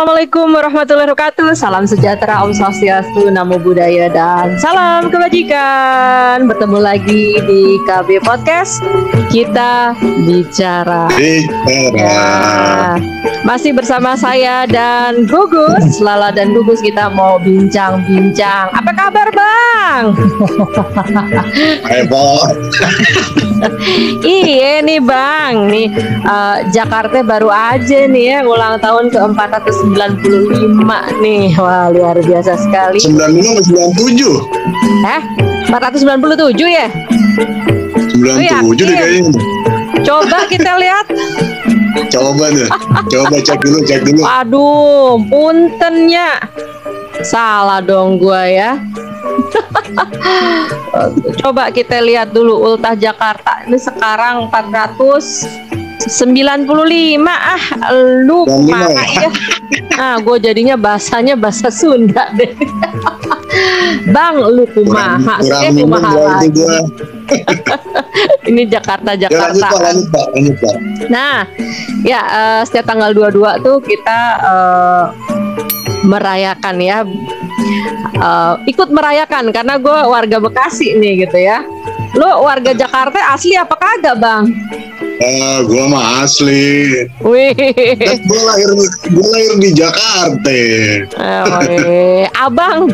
Assalamualaikum warahmatullahi wabarakatuh. Salam sejahtera, Om Swastiastu, Namo Buddhaya, dan salam kebajikan. Bertemu lagi di KB Podcast. Kita bicara. Ya, masih bersama saya dan Gugus. Lala dan Gugus, kita mau bincang-bincang. Apa kabar, Bang? Hai, Bang. Iya nih, Bang. Nih Jakarta baru aja nih ya ulang tahun ke-495 nih. Wah, luar biasa sekali. 95 97? 497 ya? 97 deh kayaknya. Coba kita lihat. Coba deh. Coba cek dulu. Aduh, puntennya. Salah dong gua ya. Coba kita lihat dulu ultah Jakarta. Ini sekarang 495. Lu mana ya? Gue jadinya bahasanya bahasa Sunda deh. Bang, lu kumaha sih? Kumaha lagi. Ini Jakarta. Ya, lanjut, Pak. Nah, ya setiap tanggal 22 tuh kita merayakan ya. Ikut merayakan karena gue warga Bekasi nih gitu ya. Lo warga Jakarta asli apa kagak, Bang? Gue mah asli. Wih. Gue lahir di Jakarta. Abang,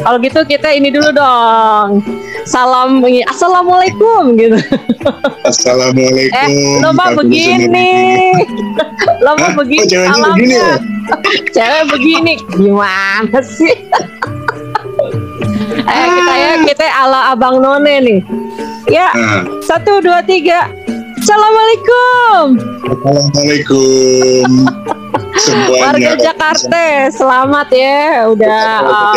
kalau gitu kita ini dulu dong. Assalamualaikum gitu. Assalamualaikum. Lo mah begini. Lo mah begini. Ceweknya begini ya? Cewek begini. Gimana sih? Kita ala Abang None nih. Ya, 1, 2, 3. Assalamualaikum. Assalamualaikum semuanya. Warga Jakarta, selamat ya. Udah.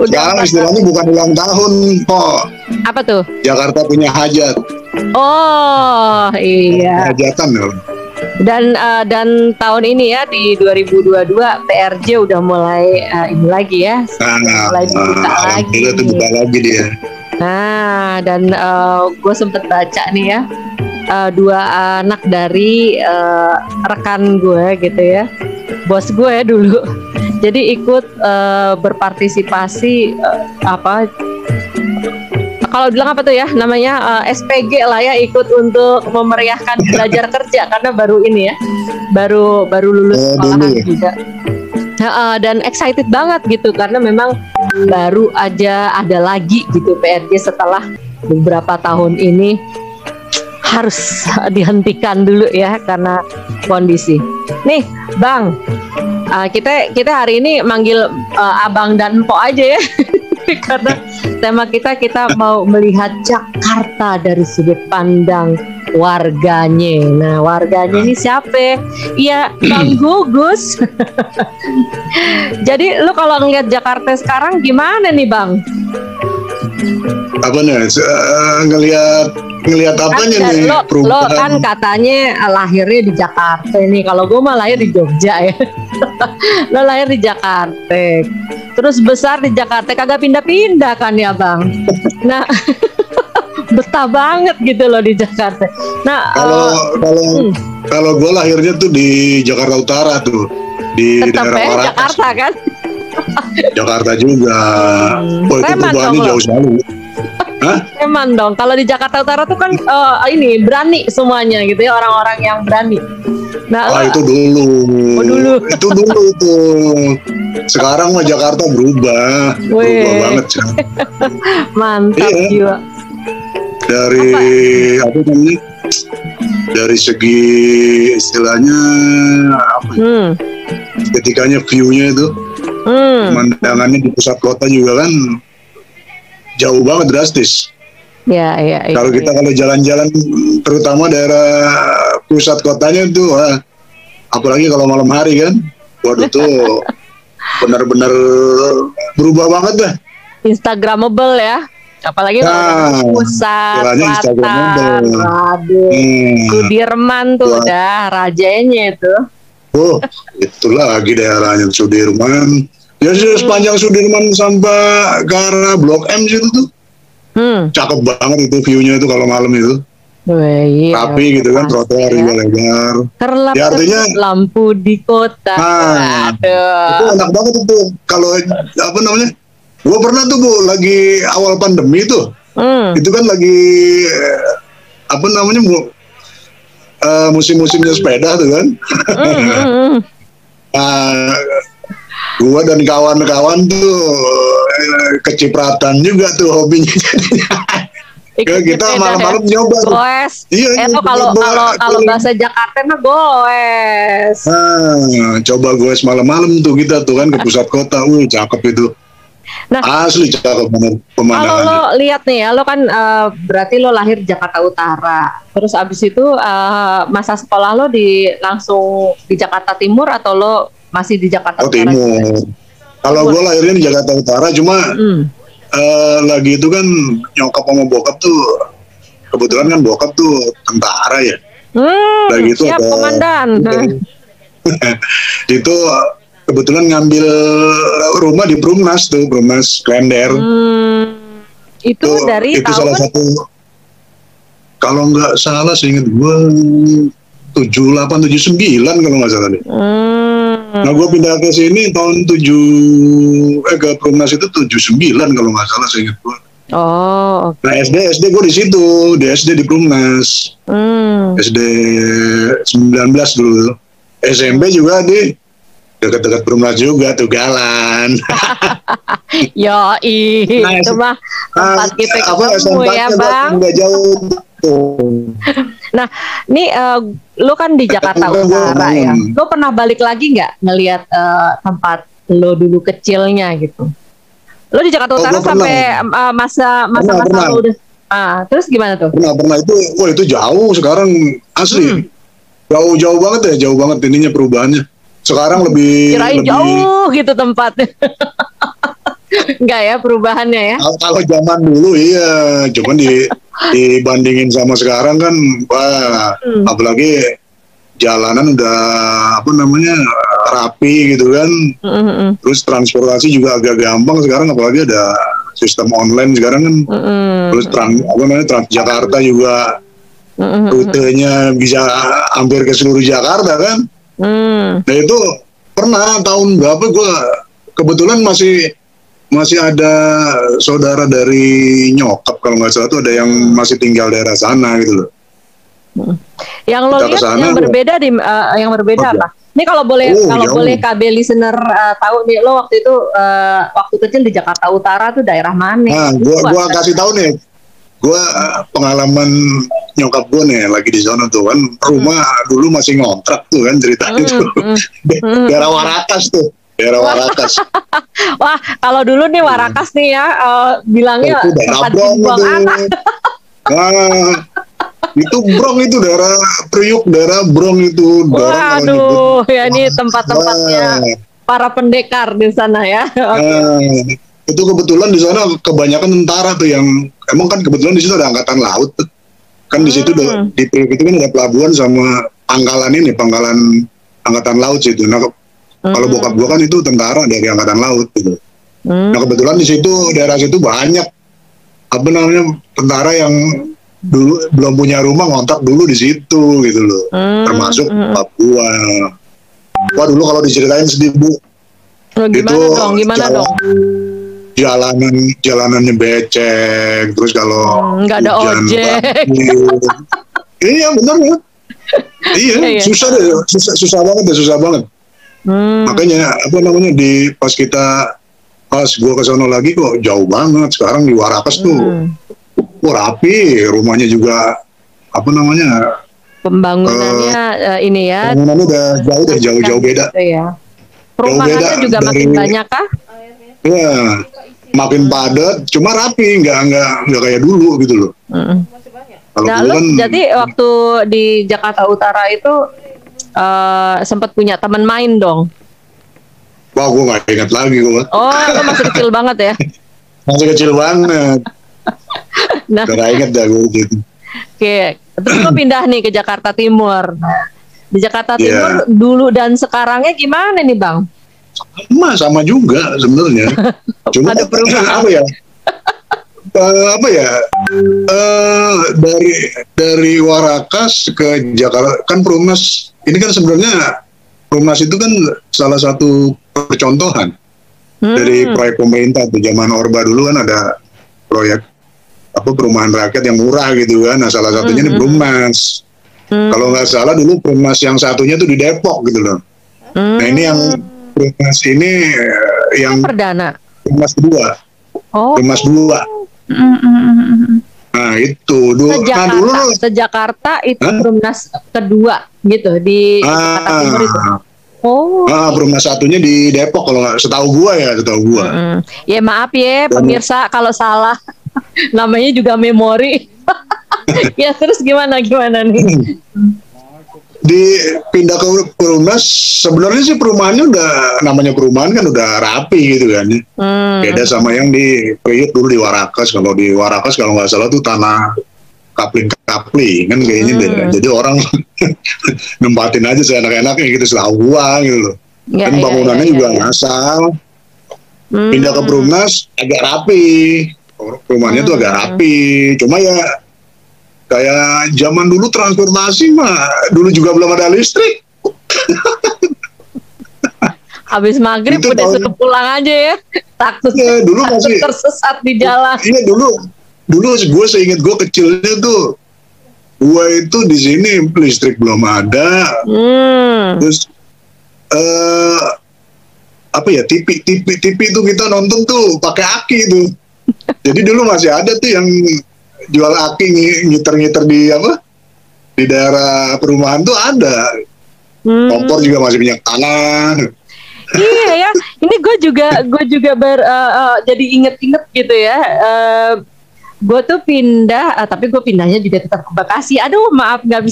Sekarang istilahnya bukan ulang tahun, kok. Apa tuh? Jakarta punya hajat. Oh iya. Hajatan ya. Dan tahun ini ya di 2022 PRJ udah mulai ini lagi ya. Mulai dibuka lagi. Itu buka lagi dia. Nah, dan gue sempet baca nih ya, 2 anak dari rekan gue gitu ya, bos gue dulu. Jadi ikut berpartisipasi kalau bilang apa tuh ya namanya SPG lah ya, ikut untuk memeriahkan belajar kerja karena baru ini ya, baru lulus sekolahan juga. Dan excited banget gitu karena memang baru aja ada lagi gitu PRJ setelah beberapa tahun ini harus dihentikan dulu ya karena kondisi. Nih, Bang, kita hari ini manggil Abang dan Empok aja ya. Karena tema kita mau melihat Jakarta dari sudut pandang warganya. Nah, warganya ini siapa? Iya, Bang Gugus. Jadi lu kalau ngeliat Jakarta sekarang gimana nih, Bang? Apa nih? Ngelihat apanya kan, nih? Lo kan katanya lahirnya di Jakarta nih. Kalau gue mah lahir di Jogja ya. Lo lahir di Jakarta, terus besar di Jakarta, kagak pindah-pindah kan ya, Bang? Nah, betah banget gitu loh di Jakarta. Nah, kalau gue lahirnya tuh di Jakarta Utara tuh, di daerah Parakas. Jakarta kan? Jakarta juga. Oh, itu perubahannya jauh sekali. Hah? Emang dong, kalau di Jakarta Utara tuh kan ini berani semuanya gitu ya, orang-orang yang berani. Nah, itu dulu. Oh, dulu. Itu dulu tuh. Sekarang mah Jakarta berubah banget sih. Mantap jiwa. Dari apa namanya? Dari segi istilahnya apa? Ketikanya view-nya itu, pemandangannya di pusat kota juga kan jauh banget, drastis. Ya. Kalau kita jalan-jalan, terutama daerah pusat kotanya tuh, apalagi kalau malam hari kan, waduh tuh benar-benar berubah banget dah. Instagramable ya, apalagi kalau pusat selatan, Sudirman tuh udah rajanya itu. Oh, itu lagi daerahnya Sudirman. Ya sepanjang Sudirman sampai ke arah Blok M situ tuh. Cakep banget itu view-nya itu kalau malam itu. Wih, rapi gitu kan, trotoar juga lebar. Kerlap Ya artinya lampu di kota. itu enak banget itu. Kalau apa namanya? Gue pernah tuh Bu, lagi awal pandemi tuh. Itu kan lagi apa namanya musim-musimnya sepeda tuh kan. Gua dan kawan-kawan tuh kecipratan juga tuh hobinya. Kita malam-malam nyoba tuh. Goes. Iya, itu kalau bahasa Jakarta mah goes. Coba goes malam-malam tuh kita tuh kan ke pusat kota. Cakep itu. Nah, asli cakep banget pemandangannya. Kalau lo lihat nih ya, lo kan berarti lo lahir Jakarta Utara. Terus abis itu masa sekolah lo langsung di Jakarta Timur atau lo masih di Jakarta Utara? Timur. Kalau gue lahirnya di Jakarta Utara, cuma lagi itu kan nyokap sama bokap tuh kebetulan kan bokap tuh tentara ya. Lagi itu siap komandan. Itu kebetulan ngambil rumah di Brumnas tuh, Brumnas Klender. Itu dari itu tahun? Salah satu, kalau nggak salah seingat gue 78, 79 kalau nggak salah deh. Nah gue pindah ke sini tahun ke Brumnas itu 79 kalau nggak salah seingat gue. Oh, okay. Nah SD gue di situ, di SD di Brumnas. SD 19 dulu. SMP juga di dekat-dekat Brumnas juga tuh Galan. Itu mah tempat kita ketemu ya Bang. Nggak jauh. Nah, ini lo kan di Jakarta Utara ya. Lo pernah balik lagi nggak ngelihat tempat lo dulu kecilnya gitu? Lo di Jakarta Utara sampai masa lo udah. Terus gimana tuh? Pernah itu jauh sekarang asli. Jauh banget ya, jauh banget ininya perubahannya. Sekarang lebih jauh gitu tempatnya. Enggak ya perubahannya ya? Kalau zaman dulu iya, cuman dibandingin sama sekarang kan, apalagi jalanan udah apa namanya rapi gitu kan. Terus transportasi juga agak gampang sekarang, apalagi ada sistem online sekarang kan. Terus Transjakarta juga rutenya bisa hampir ke seluruh Jakarta kan. Nah itu pernah tahun berapa gue kebetulan masih ada saudara dari nyokap kalau nggak salah tuh ada yang masih tinggal daerah sana gitu loh. Yang lo lihat yang berbeda yang berbeda apa? Ini kalau boleh KB listener tahu nih, lo waktu itu waktu kecil di Jakarta Utara tuh daerah mana? Nah, gua kasih tahu nih. Gua pengalaman nyokap gue nih lagi di sana tuh kan, rumah dulu masih ngontrak tuh kan ceritanya tuh. Daerah Warakas tuh. Daerah Warakas. Wah, kalau dulu nih Warakas nih ya, bilangnya tempat buang anak. Nah, itu Brong itu daerah Priuk, daerah Brong itu. Waduh, ya ini tempat-tempatnya para pendekar di sana ya. Itu kebetulan di sana kebanyakan tentara tuh yang emang kan kebetulan di situ ada angkatan laut tuh. Kan di situ di Priuk itu kan ada pelabuhan sama pangkalan angkatan laut situ. Nah, kalau bokap gua kan itu tentara dari angkatan laut gitu. Nah, kebetulan di situ daerah situ banyak apa namanya tentara yang dulu belum punya rumah ngontrak dulu di situ gitu loh. Termasuk Papua. Wah, dulu kalau diceritain sedih Bu. Gimana dong? Jalanannya becek, terus kalau nggak ada ojek. Iya benar ya. Iya, susah banget. Makanya apa namanya pas gua ke sana lagi kok jauh banget. Sekarang di Warakas tuh rapi, rumahnya juga apa namanya pembangunannya ini ya. Pembangunannya udah jauh beda. Ya. Perumahannya juga makin banyak kah? Ya, makin padat, cuma rapi, nggak kayak dulu gitu loh. Nah, lu jadi waktu di Jakarta Utara itu sempat punya teman main dong? Wah, gue nggak ingat lagi gue. Oh, lu masih kecil banget ya? Masih kecil banget. Nah, gak inget dah gue gitu. Oke, terus lu pindah nih ke Jakarta Timur. Di Jakarta Timur dulu dan sekarangnya gimana nih Bang? Sama juga sebenarnya. Cuma ada perubahan apa ya? apa ya, dari Warakas ke Jakarta kan Perumnas ini kan sebenarnya Perumnas itu kan salah satu percontohan dari proyek pemerintah tuh. Zaman Orba dulu kan ada proyek apa perumahan rakyat yang murah gitu kan. Nah salah satunya ini Perumnas. Kalau nggak salah dulu Perumnas yang satunya tuh di Depok gitu loh. Nah ini yang Perumnas ini yang perdana. Perumnas kedua. Perumnas 2. Nah itu Jakarta itu Perumnas kedua gitu di Jakarta Timur itu. Perumnas satunya di Depok kalau nggak setahu gua. Ya maaf ya pemirsa kalau salah. Namanya juga memori. Ya terus gimana nih? Pindah ke Perumnas, sebenarnya sih perumahannya udah, namanya perumahan kan udah rapi gitu kan. Beda sama yang di Priuk dulu di Warakas. Kalau di Warakas kalau nggak salah tuh tanah kapling kan kayaknya deh. Jadi orang nempatin aja seenak-enaknya gitu setahu gua gitu loh. Dan bangunannya juga ngasal. Pindah ke Perumnas agak rapi. Perumahannya tuh agak rapi. Cuma ya kayak zaman dulu transportasi mah dulu juga belum ada listrik. Habis maghrib itu udah suruh pulang aja ya. Takut dulu masih tersesat di jalan. Iya dulu gue seingat gue kecilnya tuh gue itu di sini listrik belum ada. Terus apa ya TV itu kita nonton tuh pakai aki tuh. Jadi dulu masih ada tuh yang jual aki ngiter-ngiter di daerah perumahan tuh ada. Kompor juga masih minyak tanah. Iya ya, ini gue juga jadi inget-inget gitu ya. Gue tuh pindah, tapi gue pindahnya juga tetap ke Bekasi. Aduh maaf nggak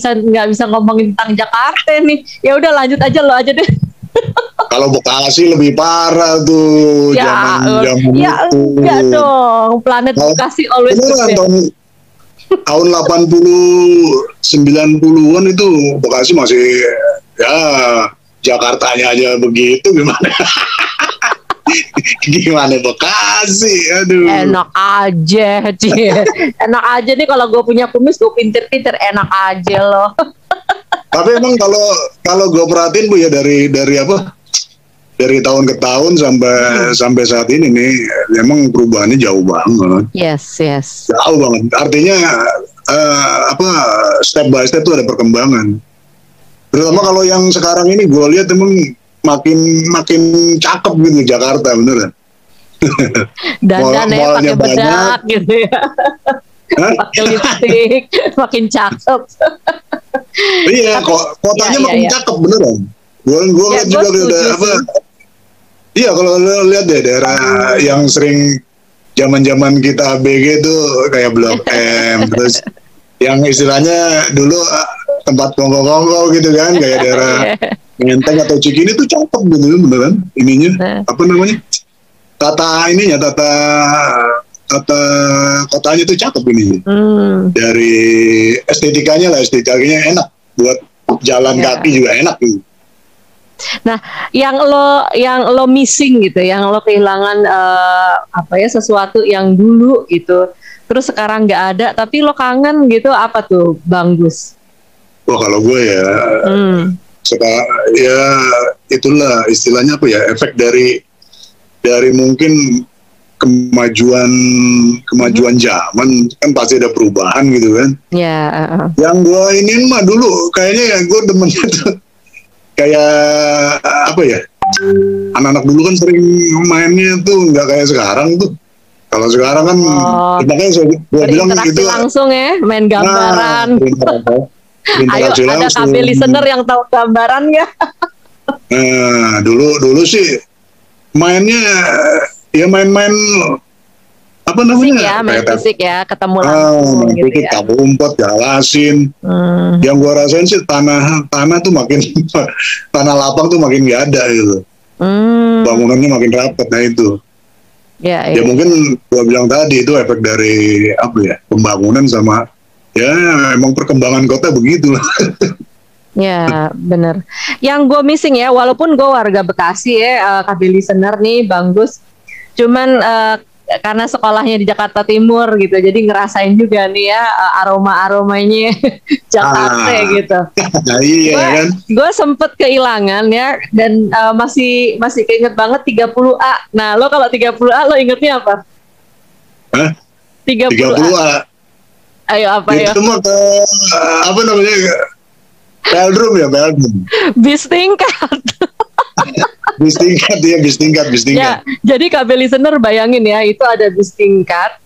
bisa ngomongin tentang Jakarta nih. Ya udah lanjut aja lo aja deh. Kalau Bekasi lebih parah tuh zaman ya, itu. Enggak dong, planet Bekasi always tahun 80 90-an itu Bekasi masih ya Jakartanya aja begitu gimana. Gimana Bekasi, aduh. Enak aja, enak aja nih kalau gue punya kumis gue pinter-pinter, enak aja loh. Tapi emang kalau gue perhatiin Bu ya dari dari tahun ke tahun sampai saat ini nih emang perubahannya jauh banget. Yes. Jauh banget. Artinya step by step tuh ada perkembangan. Terutama kalau yang sekarang ini gue lihat emang makin cakep gitu Jakarta beneran. Dan pakai bedak gitu ya. Pakai lipstik, makin cakep. Iya, kotanya makin cakep beneran. Gue lihat juga udah Iya, kalau lo lihat deh daerah yang sering zaman kita ABG tuh kayak Blok M, terus yang istilahnya dulu tempat kongko-kongko gitu kan, kayak daerah Menteng atau Cikini tuh cakep gitu beneran ininya. Apa namanya? Tata kotanya tuh cakep ini. Dari estetikanya enak buat jalan kaki juga enak gitu. Nah, yang lo missing gitu, yang lo kehilangan sesuatu yang dulu gitu, terus sekarang nggak ada, tapi lo kangen gitu, apa tuh, Bang Gus? Wah, kalau gue ya, ya itulah istilahnya apa ya, efek dari mungkin kemajuan zaman kan pasti ada perubahan gitu kan. Ya. Yang gue ingin mah dulu kayaknya ya gue demennya tuh kayak apa ya, anak-anak dulu kan sering mainnya tuh nggak kayak sekarang tuh. Kalau sekarang kan makanya gue bilang itu langsung ya, main gambaran. Ayo ada KB listener yang tahu gambaran nggak? Nah dulu sih mainnya ya main-main apa namanya? Fisik ya, main fisik ya, ketemu langsung gitu ya. Tabu umpet, jalasin. Yang gua rasain sih tanah tuh makin tanah lapang tuh makin gak ada gitu. Bangunannya makin rapat, nah itu. Ya mungkin gua bilang tadi itu efek dari apa ya, pembangunan sama ya emang perkembangan kota begitu lah. Ya bener. Yang gue missing ya, walaupun gue warga Bekasi ya, KB listener nih Bang Gus, cuman karena sekolahnya di Jakarta Timur gitu, jadi ngerasain juga nih ya aroma-aromanya Jakarta gitu. Nah, iya kan. Gue sempet kehilangan ya, dan masih keinget banget 30A. Nah, lo kalau 30A lo ingetnya apa? Hah? 30A. Ayo apa ya? Itu mah apa namanya? Peldrum ya, Peldrum. Bis tingkat. bis tingkat. Ya, jadi KB listener bayangin ya, itu ada bis tingkat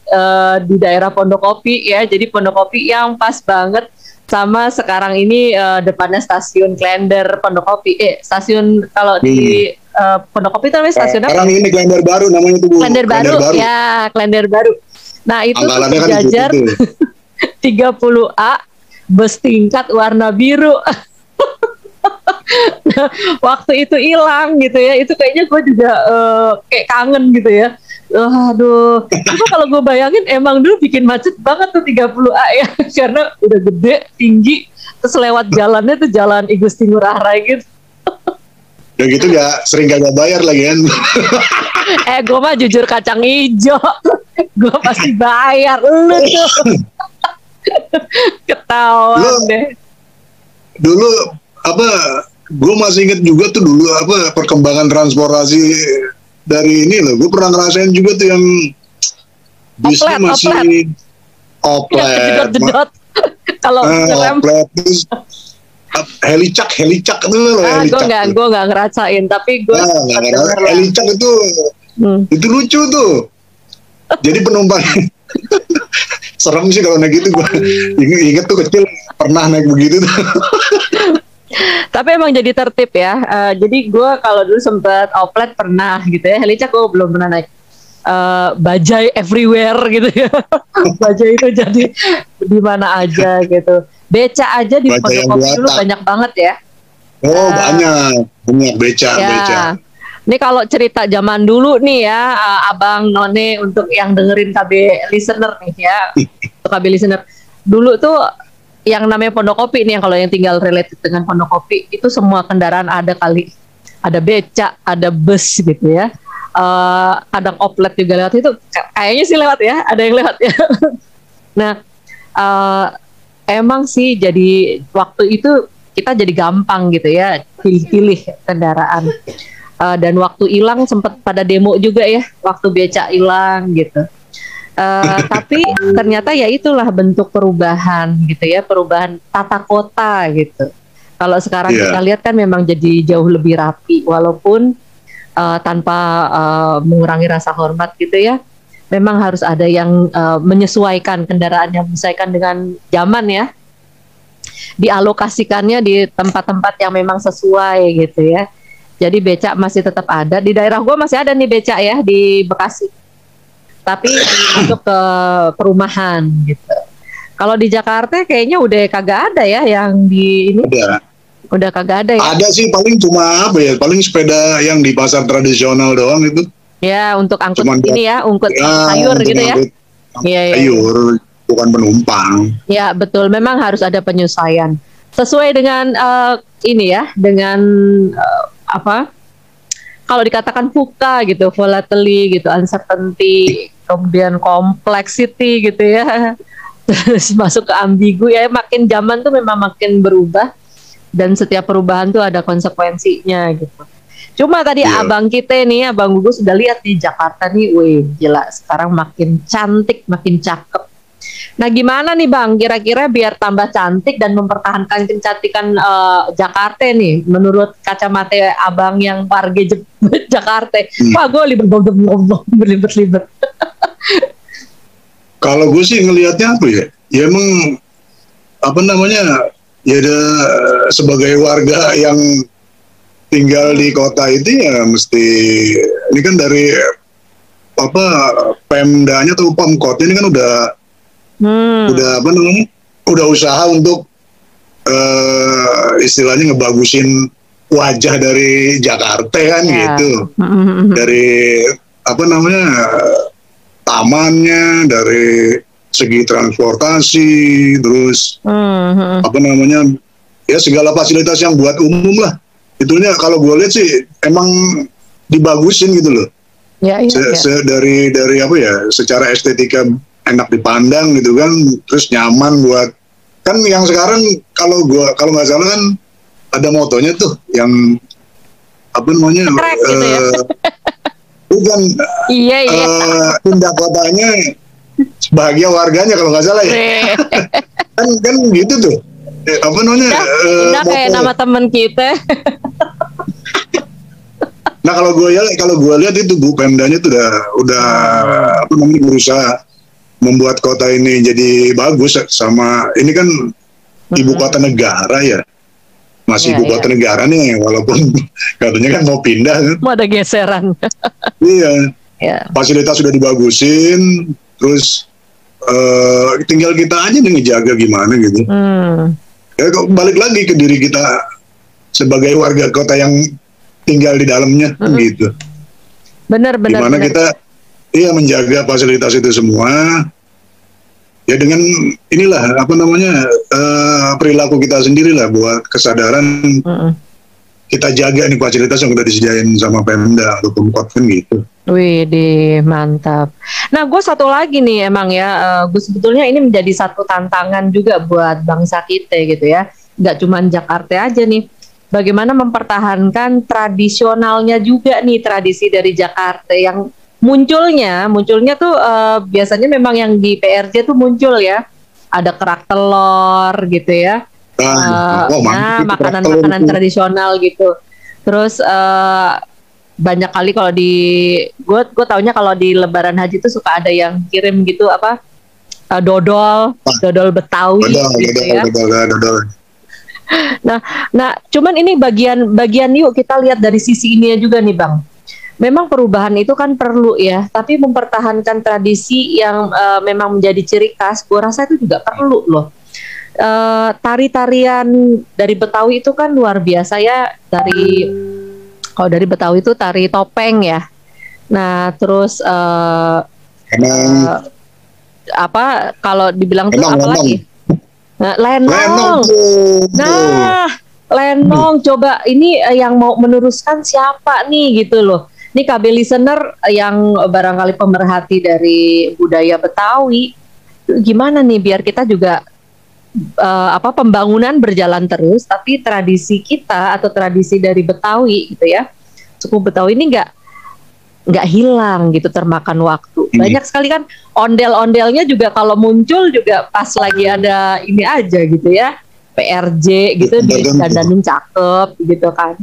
di daerah Pondokopi ya. Jadi Pondokopi yang pas banget sama sekarang ini depannya stasiun Klender Pondokopi. Stasiun kalau di Pondokopi itu namanya stasiun apa? Sekarang ini Klender baru namanya itu, Bu. Klender baru. Ya, Klender baru. Nah, itu tuh sejajar 30A bus tingkat warna biru. Nah, waktu itu hilang gitu ya, itu kayaknya gue juga kayak kangen gitu ya. Aduh, cuma kalau gue bayangin emang dulu bikin macet banget tuh 30A ya, karena udah gede, tinggi, terus lewat jalannya tuh jalan I Gusti Ngurah Rai gitu. Ya gitu sering gak bayar lagi kan. Gue mah jujur kacang ijo, gue pasti bayar. Lu tuh ketahuan deh. Dulu gue masih inget juga tuh dulu perkembangan transportasi dari ini loh. Gue pernah ngerasain juga tuh yang bisnya masih oplet. Jedot-jedot. Kalau oplet terus helicak itu loh. Gue nggak ngerasain, tapi gue helicak itu lucu tuh. Jadi penumpang serem sih kalau naik gitu. Gue inget tuh kecil pernah naik begitu tuh. Tapi emang jadi tertib ya. Jadi gue kalau dulu sempat oplet pernah gitu ya. Helicak gue belum pernah naik. Bajai everywhere gitu ya. Bajai itu jadi di mana aja gitu. Beca aja di Pondokopi dulu banyak banget ya. Banyak beca. Ini kalau cerita zaman dulu nih ya, Abang None untuk yang dengerin KB listener nih ya, untuk KB listener. Dulu tuh yang namanya Pondokopi nih, yang kalau yang tinggal related dengan Pondokopi, itu semua kendaraan ada kali. Ada beca, ada bus gitu ya. Kadang oplet juga lewat itu. Kayaknya sih lewat ya, ada yang lewat ya. Nah, emang sih jadi waktu itu kita jadi gampang gitu ya, pilih-pilih kendaraan. Dan waktu hilang sempat pada demo juga ya, waktu beca hilang gitu. Tapi ternyata ya itulah bentuk perubahan gitu ya, perubahan tata kota gitu. Kalau sekarang kita lihat kan memang jadi jauh lebih rapi, walaupun tanpa mengurangi rasa hormat gitu ya. Memang harus ada yang menyesuaikan kendaraan, yang menyesuaikan dengan zaman ya. Dialokasikannya di tempat-tempat yang memang sesuai gitu ya. Jadi becak masih tetap ada. Di daerah gue masih ada nih becak ya, di Bekasi. Tapi masuk ke perumahan gitu. Kalau di Jakarta kayaknya udah kagak ada ya yang di ini. Udah kagak ada ya. Ada sih, paling cuma paling sepeda yang di pasar tradisional doang itu. Ya, untuk angkut ini ya, angkut sayur gitu ya. Iya, sayur, bukan penumpang. Ya, betul. Memang harus ada penyesuaian. Sesuai dengan ini ya, dengan kalau dikatakan VUCA gitu, volatility gitu, uncertainty, kemudian complexity gitu ya, terus masuk ke ambigu ya, makin zaman tuh memang makin berubah, dan setiap perubahan tuh ada konsekuensinya gitu. Cuma tadi abang kita nih, Abang Gugus sudah lihat di Jakarta nih, wih gila, sekarang makin cantik, makin cakep. Nah gimana nih Bang, kira-kira biar tambah cantik dan mempertahankan kecantikan Jakarta nih, menurut kacamata Abang yang warga Jakarta. Wah gue libet-libet. Kalau gue sih ngelihatnya apa ya? Ya emang ya ada sebagai warga yang tinggal di kota itu ya mesti, ini kan dari Pemdanya atau Pemkot ini kan udah usaha untuk istilahnya ngebagusin wajah dari Jakarta kan gitu. Dari tamannya, dari segi transportasi, terus ya segala fasilitas yang buat umum lah. Itunya kalau gue lihat sih emang dibagusin gitu loh. Ya, dari apa ya, secara estetika enak dipandang gitu kan, terus nyaman buat, kan yang sekarang kalau nggak salah kan ada motonya tuh yang apa namanya, gitu ya. bukan, Iya. pindah kotanya bahagia warganya kalau nggak salah ya. kan gitu tuh, apa namanya, Udah kayak nama temen kita. Nah kalau gue lihat itu Bu, Pemdanya tuh udah apa namanya, berusaha membuat kota ini jadi bagus. Sama ini kan ibu kota negara ya, masih ibu kota negara nih, walaupun katanya kan mau pindah kan. Mau ada geseran. Iya. Fasilitas sudah dibagusin, terus tinggal kita aja nih ngejaga gimana gitu. Ya balik lagi ke diri kita sebagai warga kota yang tinggal di dalamnya gitu. Benar. Gimana kita menjaga fasilitas itu semua. Ya dengan inilah apa namanya, perilaku kita sendiri lah, buat kesadaran kita jaga nih fasilitas yang udah disediain sama Pemda atau Pemkot kan gitu. Wih, mantap. Nah, gue satu lagi nih emang ya, gue sebetulnya ini menjadi satu tantangan juga buat bangsa kita gitu ya. Nggak cuma Jakarta aja nih. Bagaimana mempertahankan tradisionalnya juga nih, tradisi dari Jakarta yang munculnya tuh biasanya memang yang di PRJ tuh muncul ya, ada kerak telur gitu ya, makanan-makanan tradisional gitu. Terus banyak kali kalau di gue taunya kalau di Lebaran Haji tuh suka ada yang kirim gitu apa, dodol Betawi gitu ya. Dodol. Nah, cuman ini bagian yuk kita lihat dari sisi ini juga nih Bang. Memang perubahan itu kan perlu ya, tapi mempertahankan tradisi yang memang menjadi ciri khas, gue rasa itu juga perlu loh. Tari-tarian dari Betawi itu kan luar biasa ya. Kalau dari Betawi itu tari topeng ya. Nah, terus apa kalau dibilang tuh apa lagi? Nah, lenong. Lenong coba ini yang mau meneruskan siapa nih gitu loh. Ini KB listener yang barangkali pemerhati dari budaya Betawi, gimana nih biar kita juga pembangunan berjalan terus, tapi tradisi kita atau tradisi dari Betawi gitu ya, suku Betawi ini nggak hilang gitu termakan waktu. Banyak sekali kan ondel-ondelnya juga kalau muncul juga pas lagi ada ini aja gitu ya, PRJ gitu didandanin cakep gitu kan.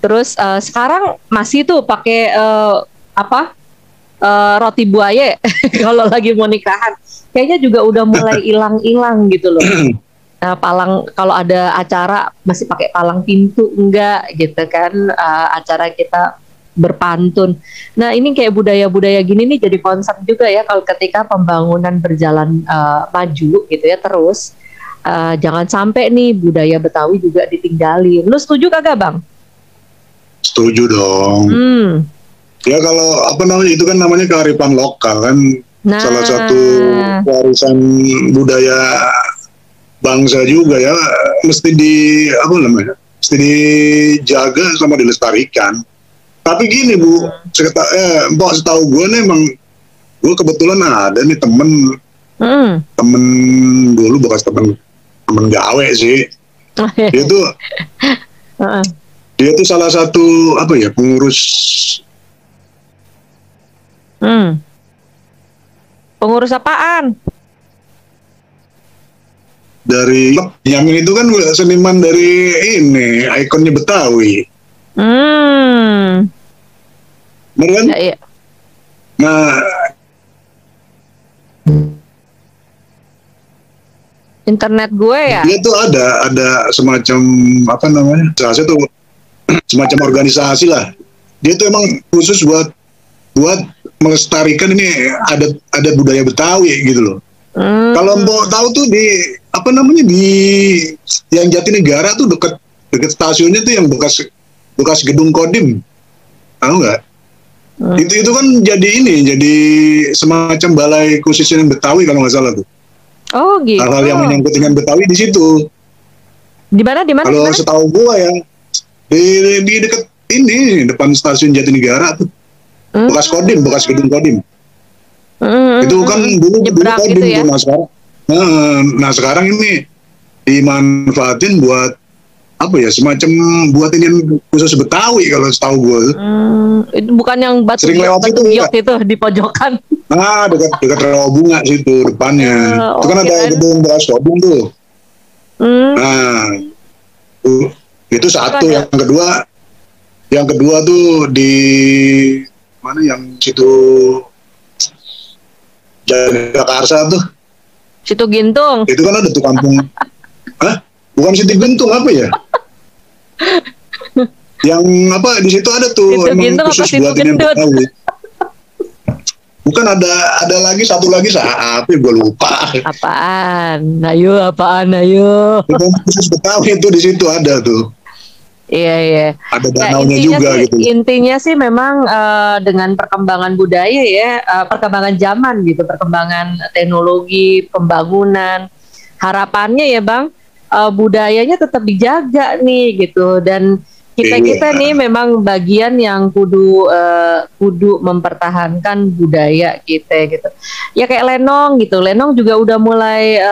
Terus sekarang masih tuh pakai roti buaya kalau lagi mau nikahan. Kayaknya juga udah mulai hilang-hilang gitu loh. Palang kalau ada acara masih pakai palang pintu enggak gitu kan, acara kita berpantun. Nah ini kayak budaya-budaya gini nih jadi konsep juga ya kalau ketika pembangunan berjalan maju gitu ya terus. Jangan sampai nih budaya Betawi juga ditinggalin. Lu setuju kagak Bang? Setuju dong. Ya kalau apa namanya itu kan namanya kearifan lokal kan, salah satu warisan budaya bangsa juga ya, mesti mesti dijaga sama dilestarikan. Tapi gini Bu, setahu gue nih emang gue kebetulan ada nih temen dulu bekas temen gawe sih. Dia tuh salah satu pengurus. Pengurus apaan? Dari yang itu kan seniman dari ini, ikonnya Betawi. Bener kan? Iya. Nah, internet gue ya. Dia tuh ada semacam semacam organisasi lah. Dia tuh emang khusus buat melestarikan ini ada budaya Betawi gitu loh. Kalau mau tahu tuh di yang Jatinegara tuh deket stasiunnya tuh yang bekas gedung Kodim, tahu nggak? Itu kan jadi semacam balai khusus yang Betawi kalau nggak salah tuh. Oh gitu. Hal-hal yang menyangkut dengan Betawi di situ. Di mana? Kalau setahu gua ya di dekat ini depan stasiun Jatinegara tuh. bekas Kodim, bekas gedung Kodim. Itu kan dulu nyebrang Kodim gitu ya. tuh, nah sekarang ini dimanfaatin buat apa ya, semacam buat ini khusus Betawi kalau setahu gue. Itu bukan yang batu Sering lewat batu itu, giok itu di pojokan. Nah, dekat Rawa Bunga situ depannya. Itu kan ada gedung bekas Kodim tuh. Nah, itu satu. Yang kedua tuh di mana, yang situ Jagakarsa tuh. Situ Gintung. Itu kan ada tuh kampung. Hah? Bukan situ Gintung, apa ya? Yang apa di situ ada tuh Situ Gintung khusus apa buat Situ ini Gendut? Bukan, ada lagi satu lagi apa gue lupa. Apaan? Ayo. Itu khusus Betawi itu di situ ada tuh. Iya. Ada danaunya juga sih, gitu. Intinya sih memang dengan perkembangan budaya ya, perkembangan zaman gitu, perkembangan teknologi, pembangunan. Harapannya ya Bang, budayanya tetap dijaga nih gitu, dan kita nih memang bagian yang kudu mempertahankan budaya kita gitu. Ya kayak Lenong gitu. Lenong juga udah mulai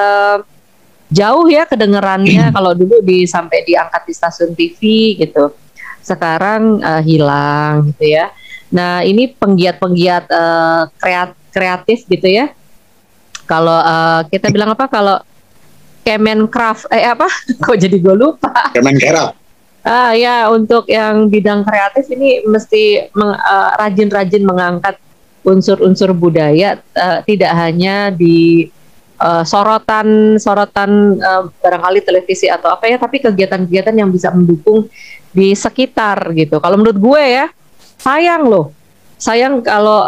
jauh ya kedengerannya. Kalau dulu sampai diangkat di stasiun TV gitu, sekarang hilang gitu ya. Nah ini penggiat-penggiat kreatif gitu ya. Kalau kita bilang apa, kalau Kemencraft kok jadi gue lupa. Kemencraft. Ya, untuk yang bidang kreatif ini mesti rajin-rajin mengangkat unsur-unsur budaya, tidak hanya di sorotan barangkali televisi atau apa ya, tapi kegiatan-kegiatan yang bisa mendukung di sekitar gitu. Kalau menurut gue ya, sayang kalau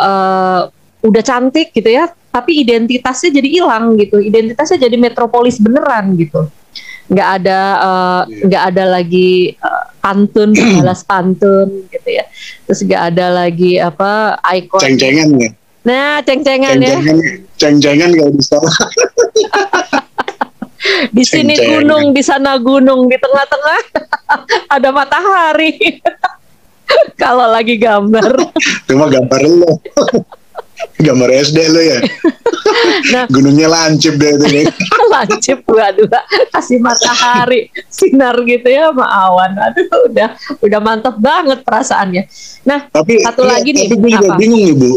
udah cantik gitu ya, tapi identitasnya jadi hilang gitu, identitasnya jadi metropolis beneran gitu. Nggak ada lagi pantun, balas pantun gitu ya. Terus nggak ada lagi ikon. Ceng-cengan ya. Nah, ceng-cengan ya. Ceng-cengan nggak bisa. Di sini gunung, di sana gunung, di tengah-tengah ada matahari. Kalau lagi gambar. Cuma gambar lo. Gambar SD lo ya. Nah, gunungnya lancip deh itu. Lancip dua-dua, kasih matahari sinar gitu ya sama awan. Aduh, udah mantap banget perasaannya. Nah, satu lagi nih. Tapi gue juga bingung nih Bu.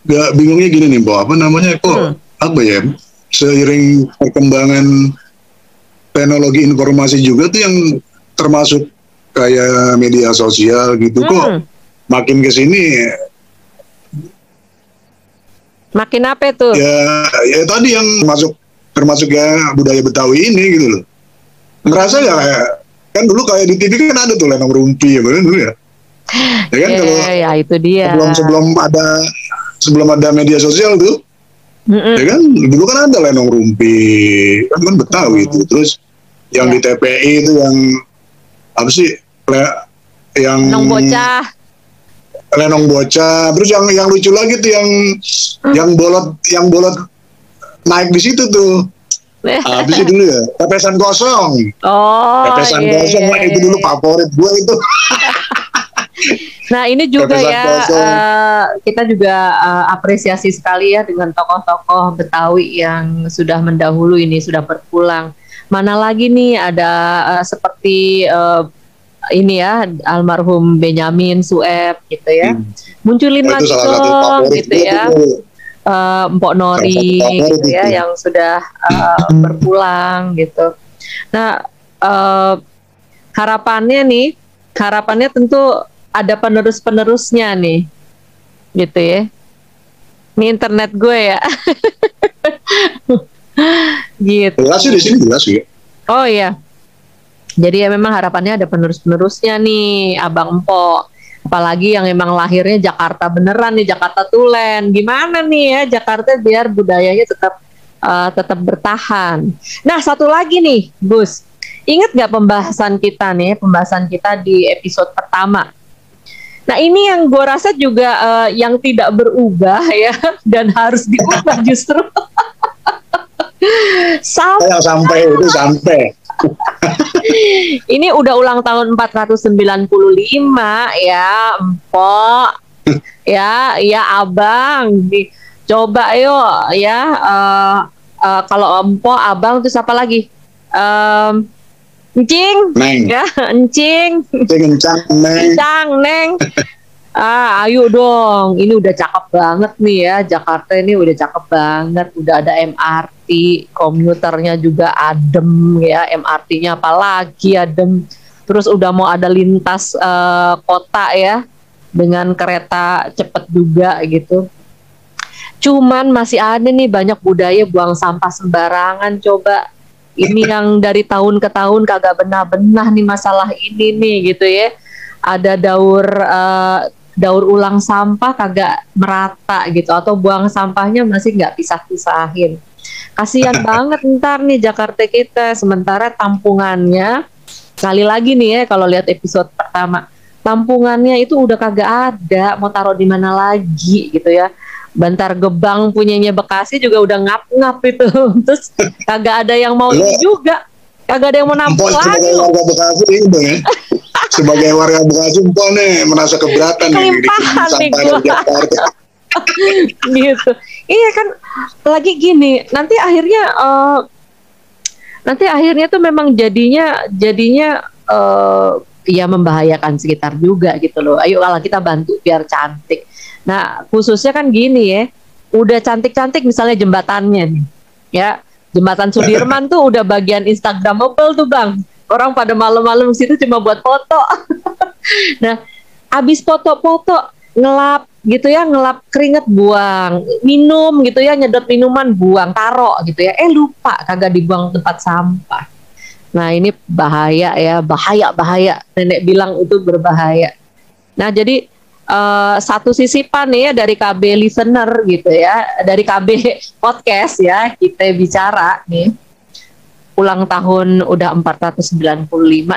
Gak bingungnya gini nih Bu. Apa namanya kok? Apa ya? Seiring perkembangan teknologi informasi juga tuh yang termasuk kayak media sosial gitu kok makin kesini. Makin apa tuh? Ya tadi yang termasuk ya budaya Betawi ini gitu loh. Ngerasa ya kan dulu kayak di TV kan ada tuh Lenong Rumpi ya dulu ya. Ya kan kalau ya itu dia. Sebelum ada media sosial tuh. Ya kan dulu kan ada Lenong Rumpi kan Betawi itu. Terus yang di TPI itu yang apa sih? Yang Lenong Bocah. Terus yang lucu lagi tuh yang bolot naik di situ tuh. Habis itu dulu ya Pepesan Kosong. Pepesan Kosong itu dulu favorit gue itu. Nah ini juga kita juga apresiasi sekali ya dengan tokoh-tokoh Betawi yang sudah mendahulu ini, sudah berpulang. Mana lagi nih ada seperti ini ya almarhum Benyamin Sueb gitu ya, munculin lagi dong gitu ya, Mpok Nori gitu ya yang sudah berpulang gitu. Nah harapannya tentu ada penerusnya nih gitu ya. Ini internet gue ya. Gitu. Jelas sih di sini jelas ya. Oh iya. Jadi ya memang harapannya ada penerusnya nih Abang Empok. Apalagi yang memang lahirnya Jakarta beneran nih, Jakarta Tulen. Gimana nih ya Jakarta biar budayanya tetap bertahan. Nah satu lagi nih Gus, ingat gak pembahasan kita di episode pertama? Nah ini yang gue rasa juga yang tidak berubah ya, dan harus diubah justru. sampai Ini udah ulang tahun 495 ya, Empok. Ya Abang. Coba yuk ya. Kalau Empok, Abang terus apa lagi? Encing. Neng. Ya, encing. Encang, Neng. Encang, Neng. Ayo dong. Ini udah cakep banget nih ya. Jakarta ini udah cakep banget. Udah ada MRT, komuternya juga adem ya. MRT-nya apalagi adem. Terus udah mau ada lintas kota ya, dengan kereta cepet juga gitu. Cuman masih ada nih banyak budaya buang sampah sembarangan. Coba ini yang dari tahun ke tahun kagak benah-benah nih masalah ini nih gitu ya. Ada daur ulang sampah kagak merata gitu, atau buang sampahnya masih nggak pisah-pisahin. Kasian banget ntar nih Jakarta kita, sementara tampungannya, sekali lagi nih ya kalau lihat episode pertama, tampungannya itu udah kagak ada, mau taruh di mana lagi gitu ya. Bantar Gebang punyanya Bekasi juga udah ngap-ngap itu, terus kagak ada yang mau ini juga, kagak ada yang mau nampung lagi loh. Warga Bekasi itu ya. Sebagai warga Bekasi, Empok nih merasa keberatan nih Kelimpahan nih sampah gua. dari Jakarta. Gitu. Iya kan, lagi gini, nanti akhirnya tuh memang jadinya ya membahayakan sekitar juga gitu loh. Ayo kalau kita bantu biar cantik. Nah, khususnya kan gini ya, udah cantik-cantik misalnya jembatannya nih. Ya, jembatan Sudirman tuh udah bagian Instagramable tuh, Bang. Orang pada malam-malam situ cuma buat foto. Nah, abis foto-foto ngelap gitu ya, ngelap keringet buang, minum gitu ya, nyedot minuman buang, taro gitu ya. Lupa kagak dibuang tempat sampah. Nah, ini bahaya ya, bahaya. Nenek bilang itu berbahaya. Nah, jadi satu sisipan nih ya dari KB listener gitu ya, dari KB podcast ya, kita bicara nih. Ulang tahun udah 495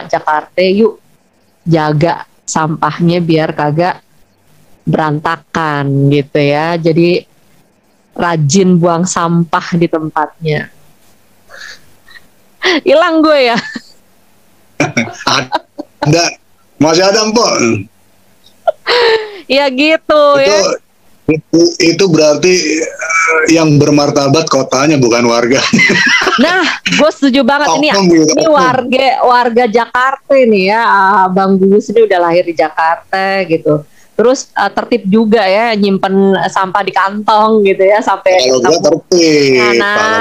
Jakarta, yuk jaga sampahnya biar kagak berantakan gitu ya. Jadi rajin buang sampah di tempatnya. Hilang gue ya. Ada, masih ada Empok. Ya gitu ya. Itu berarti yang bermartabat kotanya bukan warga. Nah, gue setuju banget. Ini warga Jakarta nih ya. Bang Gugus ini udah lahir di Jakarta gitu. Terus tertib juga ya, nyimpen sampah di kantong gitu ya sampai. Kalau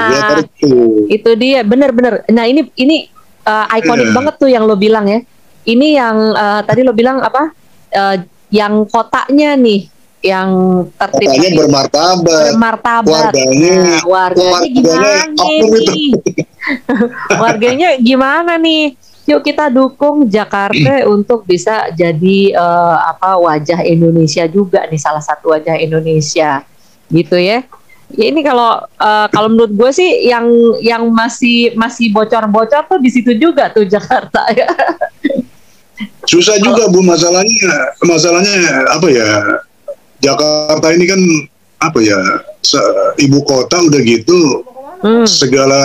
gue tertib. Itu dia, bener-bener. Nah ini ikonik banget tuh yang lo bilang ya. Ini yang tadi lo bilang apa? Yang kotanya nih, yang tertib. Kotanya bermartabat. Warganya gimana nih? Warganya gimana nih? Yuk kita dukung Jakarta untuk bisa jadi wajah Indonesia juga nih, salah satu wajah Indonesia gitu ya. Ya ini kalau menurut gue sih yang masih bocor-bocor tuh di situ juga tuh Jakarta ya. Susah juga Bu, masalahnya apa ya, Jakarta ini kan apa ya, ibu kota udah gitu, segala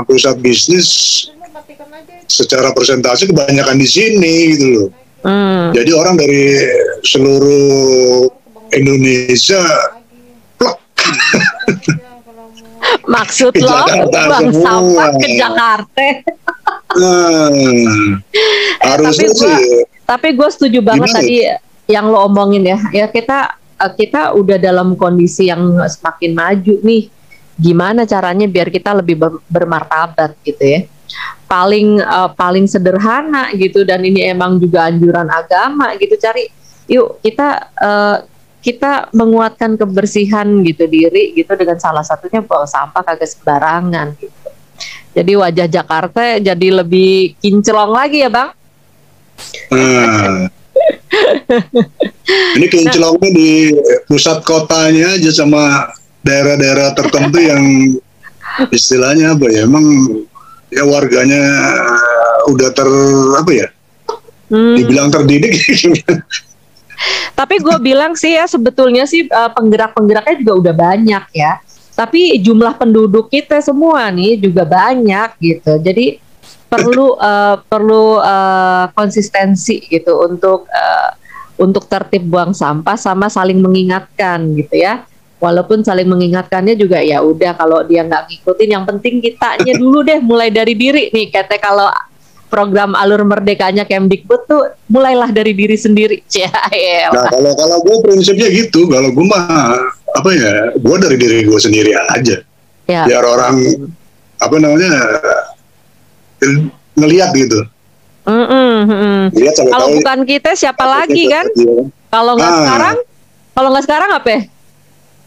pusat bisnis secara persentase kebanyakan di sini gitu loh. Jadi orang dari seluruh Indonesia plok. Maksud lo buang sampah ke Jakarta. Harusnya sih. Tapi gue setuju banget tadi yang lo omongin ya. Ya kita udah dalam kondisi yang semakin maju nih. Gimana caranya biar kita lebih bermartabat gitu ya. Paling sederhana gitu, dan ini emang juga anjuran agama gitu. Yuk kita menguatkan kebersihan gitu diri gitu, dengan salah satunya buang sampah kagak sembarangan gitu. Jadi wajah Jakarta jadi lebih kinclong lagi ya Bang. Ini kinclongnya di pusat kotanya aja sama daerah-daerah tertentu yang istilahnya apa ya, emang ya warganya udah dibilang terdidik. Tapi gue bilang sih ya, sebetulnya sih penggerak-penggeraknya juga udah banyak ya. Tapi jumlah penduduk kita semua nih juga banyak gitu. Jadi perlu konsistensi gitu untuk tertib buang sampah sama saling mengingatkan gitu ya. Walaupun saling mengingatkannya juga ya udah, kalau dia nggak ngikutin, yang penting kitanya dulu deh, mulai dari diri nih. Kata kalau program Alur Merdekanya Kemdikbud tuh mulailah dari diri sendiri. Nah, kalau gue prinsipnya gitu, kalau gue mah apa ya, gue dari diri gue sendiri aja. Ya. Biar orang apa namanya ngelihat gitu. Kalau bukan kita siapa lagi kan? Kalau nggak sekarang apa? Ya?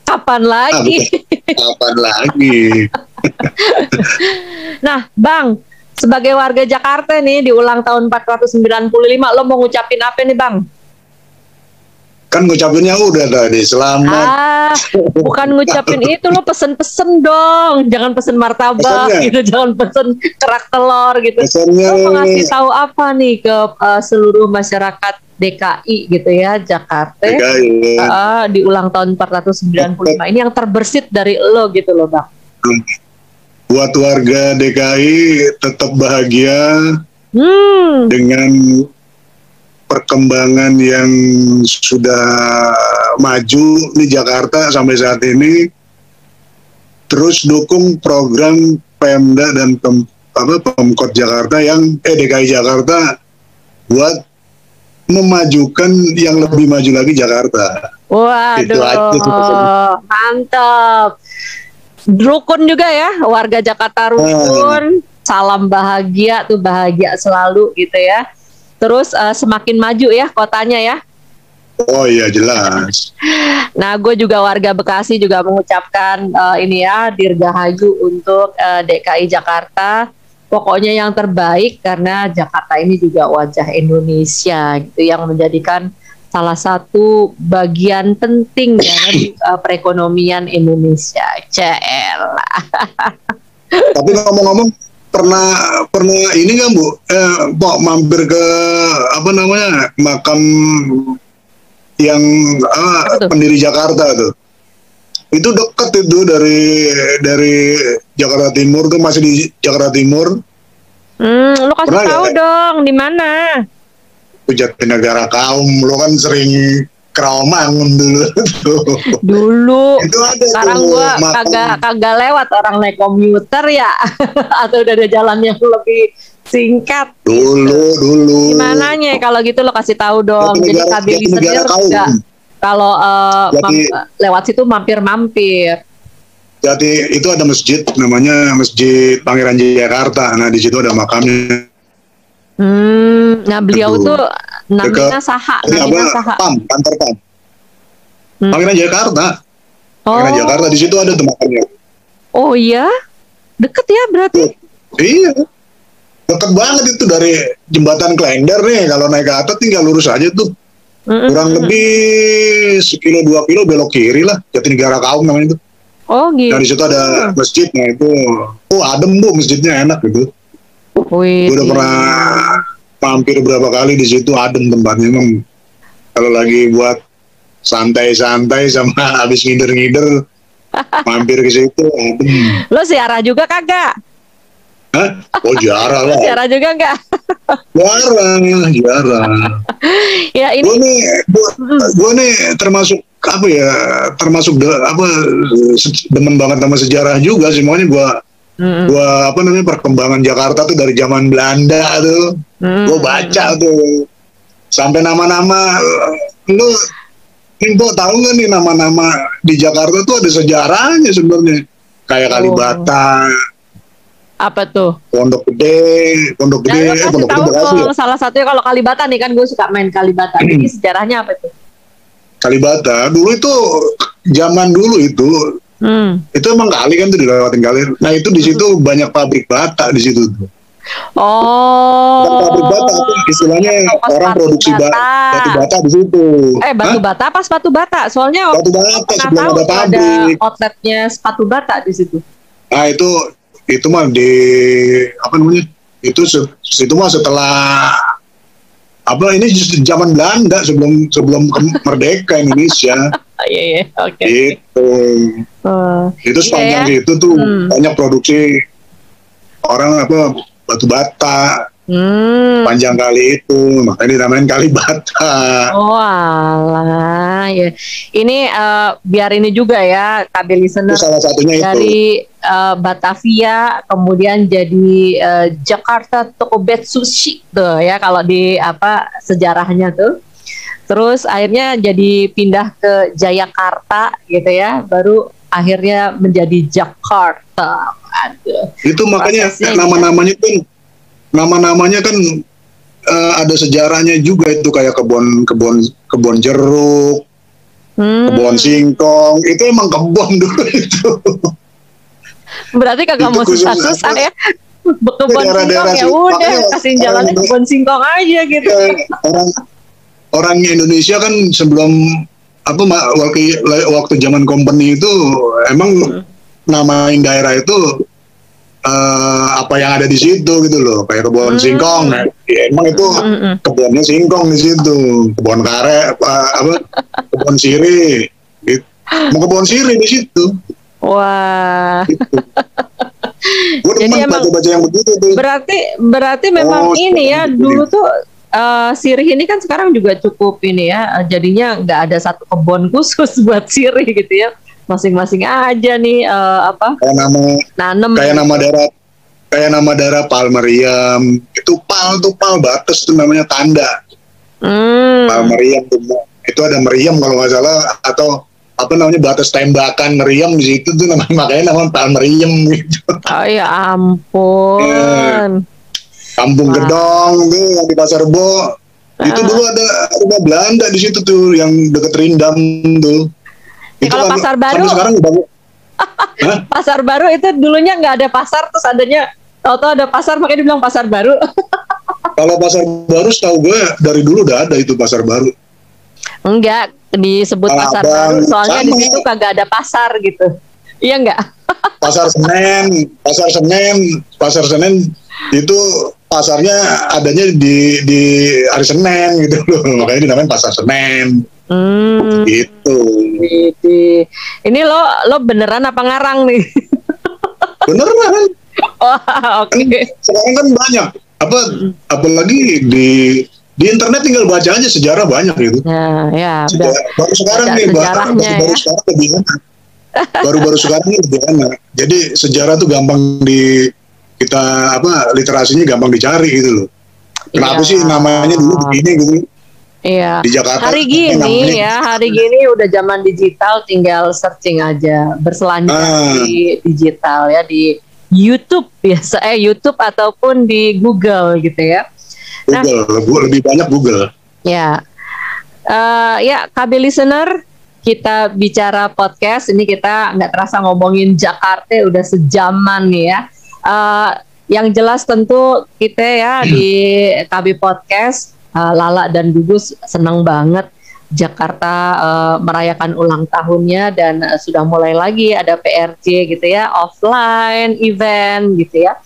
Kapan lagi? Kapan lagi? Nah, Bang, sebagai warga Jakarta nih di ulang tahun 495, lo mau ngucapin apa nih, Bang? Kan ngucapinnya udah tadi, selamat. Bukan ngucapin itu, lo pesen-pesen dong. Jangan pesen martabak gitu, jangan pesen kerak telur gitu. Lo mau ngasih tahu apa nih ke seluruh masyarakat DKI gitu ya, Jakarta. Di ulang tahun 495 ini yang terbersit dari lo gitu loh, Bang. Buat warga DKI tetap bahagia dengan perkembangan yang sudah maju di Jakarta sampai saat ini. Terus dukung program Pemda dan Pemkot Jakarta yang DKI Jakarta buat memajukan yang lebih maju lagi Jakarta. Waduh, mantap. Rukun juga ya, warga Jakarta rukun. Salam bahagia tuh, bahagia selalu gitu ya. Terus semakin maju ya kotanya ya. Oh iya, jelas. Nah, gue juga warga Bekasi juga mengucapkan ini ya, dirgahayu untuk DKI Jakarta. Pokoknya yang terbaik, karena Jakarta ini juga wajah Indonesia gitu, yang menjadikan salah satu bagian penting dari perekonomian Indonesia. Tapi ngomong-ngomong, pernah ini nggak Bu, mampir ke apa namanya makam yang pendiri Jakarta tuh? Itu dekat itu dari Jakarta Timur tuh, masih di Jakarta Timur. Lo kasih tahu dong di mana? Jatinegara Kaum, lo kan sering Kerawamangun dulu. Itu ada. Sekarang gua kagak lewat, orang naik komuter ya, atau udah ada jalan yang lebih singkat. Dulu. Gimananya kalau gitu, lo kasih tahu dong. Jadi KB listener juga. Kalau lewat situ mampir-mampir. Jadi itu ada masjid, namanya Masjid Pangeran Jakarta. Nah, di situ ada makamnya. Nah, beliau tuh namanya Saha. Kantor PAM. Pangeran Jakarta. Pangeran Jakarta, di situ ada makamnya. Oh iya? Deket ya berarti? Iya. Deket banget itu dari jembatan Klender nih. Kalau naik ke atas tinggal lurus aja tuh. Kurang lebih 1-2 kilo belok kiri lah, Jatinegara Kaum namanya itu. Oh gitu. Nah, di situ ada masjid, nah itu, adem Bu, masjidnya enak gitu. Gue udah pernah mampir beberapa kali di situ, adem tempatnya emang. Kalau lagi buat santai-santai sama habis ngider-ngider, mampir ke situ, adem. Lo siarah juga kagak? Hah? Oh, jarang lah. Siarah juga enggak? Jarang. Ya ini. Gue nih termasuk demen banget sama sejarah juga sih. Makanya gue perkembangan Jakarta tuh dari zaman Belanda tuh. Gue baca tuh sampai nama-nama. Lu Info tahu nggak nih nama-nama di Jakarta tuh ada sejarahnya sebenarnya. Kayak Kalibata. Apa tuh? Pondok Gede, Pondok Gede Bekasi. Salah satunya kalau Kalibata nih, kan gue suka main Kalibata. Ini sejarahnya apa tuh? Kalibata dulu itu zaman dulu itu emang kali kan tuh dilewatin kali. Nah itu di situ banyak pabrik bata di situ tuh. Pabrik bata tuh istilahnya orang produksi batu bata di situ. Batu bata apa sepatu bata? Soalnya batu bata sebelum ada pabrik. Ada outletnya sepatu bata di situ. Nah itu mah di apa namanya? Itu mah setelah ini zaman Belanda sebelum merdeka Indonesia. Iya, oke. Gitu. Itu sepanjang itu tuh banyak produksi orang batu bata. Hmm. Panjang kali itu, makanya dinamain Kalibata. Oh alah, ya. Ini biar ini juga ya, KB listener. Itu salah satunya dari Batavia, kemudian jadi Jakarta Tokobet Sushi tuh ya kalau di apa sejarahnya tuh. Terus akhirnya jadi pindah ke Jayakarta gitu ya, baru akhirnya menjadi Jakarta. Aduh. Itu makanya nama-namanya kan ada sejarahnya juga itu, kayak kebun jeruk, kebun singkong, itu emang kebun dulu itu. Berarti kagak mau susah-susah ya. Kebun singkong ya udah kasih jalannya kebun singkong aja gitu. Orang Indonesia kan sebelum waktu zaman company itu emang namain daerah itu apa yang ada di situ gitu loh, kayak kebun singkong, ya, emang itu kebunnya singkong di situ, kebun karet, kebun sirih, gitu. Mau kebun sirih di situ. Wah. Gitu. Gue demen baca-baca yang begitu tuh. Berarti memang ini ya dulu tuh sirih ini kan sekarang juga cukup ini ya, jadinya nggak ada satu kebun khusus buat sirih gitu ya. Masing-masing aja nih kayak nama daerah Palmeriam itu pal batas tuh namanya tanda. Palmeriam tuh itu ada meriam kalau nggak salah, atau apa namanya batas tembakan meriam di situ tuh makanya nama Palmeriam gitu. Oh ya ampun. Kampung Gedong tuh yang di Pasar Rebo itu dulu ada rumah Belanda di situ tuh yang deket Rindam tuh. Ya, kalau Pasar Baru, Pasar Baru itu dulunya nggak ada pasar, terus adanya tahu-tahu ada pasar makanya dibilang Pasar Baru. Kalau Pasar Baru setahu gue dari dulu udah ada itu Pasar Baru. Enggak, disebut Pasar Baru soalnya di situ kagak ada pasar gitu. Iya enggak? Pasar Senen itu pasarnya adanya di hari Senin gitu loh, makanya dinamain Pasar Senen. Gitu. Ini lo beneran apa ngarang nih? Beneran. Wah, oke. Sekarang kan banyak apalagi di internet tinggal baca aja sejarah banyak gitu. Ya. Baru sekarang nih, baru sekarang ini lebih enak. Jadi sejarah tuh gampang literasinya gampang dicari gitu loh. Kenapa sih namanya dulu begini gitu? Iya. Di Jakarta. Hari gini udah zaman digital, tinggal searching aja, berselancar di digital ya, di YouTube biasa, YouTube ataupun di Google gitu ya. Google, lebih banyak Google. Ya, ya KB listener, kita bicara podcast ini kita nggak terasa ngomongin Jakarta udah sejaman nih ya. Yang jelas tentu kita ya di KB Podcast, Lala dan Gugus senang banget Jakarta merayakan ulang tahunnya dan sudah mulai lagi ada PRJ gitu ya, offline event gitu ya.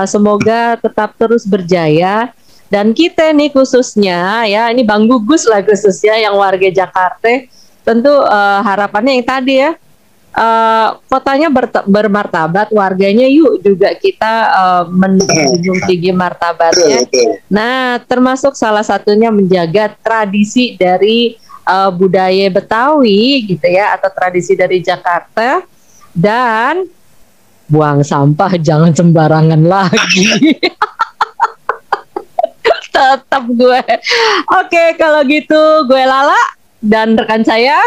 Semoga tetap terus berjaya. Dan kita nih khususnya ya, ini Bang Gugus lah khususnya yang warga Jakarta, tentu harapannya yang tadi ya, kotanya bermartabat, warganya yuk juga kita menjunjung tinggi martabatnya. Nah, termasuk salah satunya menjaga tradisi dari budaya Betawi gitu ya, atau tradisi dari Jakarta, dan buang sampah jangan sembarangan lagi. Tetap gue. Oke, kalau gitu gue Lala dan rekan saya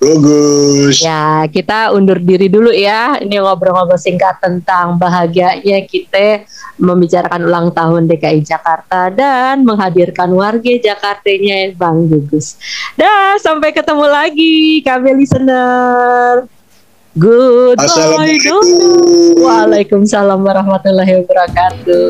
Gugus. Ya, kita undur diri dulu ya. Ini ngobrol-ngobrol singkat tentang bahagianya kita membicarakan ulang tahun DKI Jakarta dan menghadirkan warga Jakartanya Bang Gugus. Dah, sampai ketemu lagi kami listener. Goodbye. Assalamualaikum. Waalaikumsalam warahmatullahi wabarakatuh.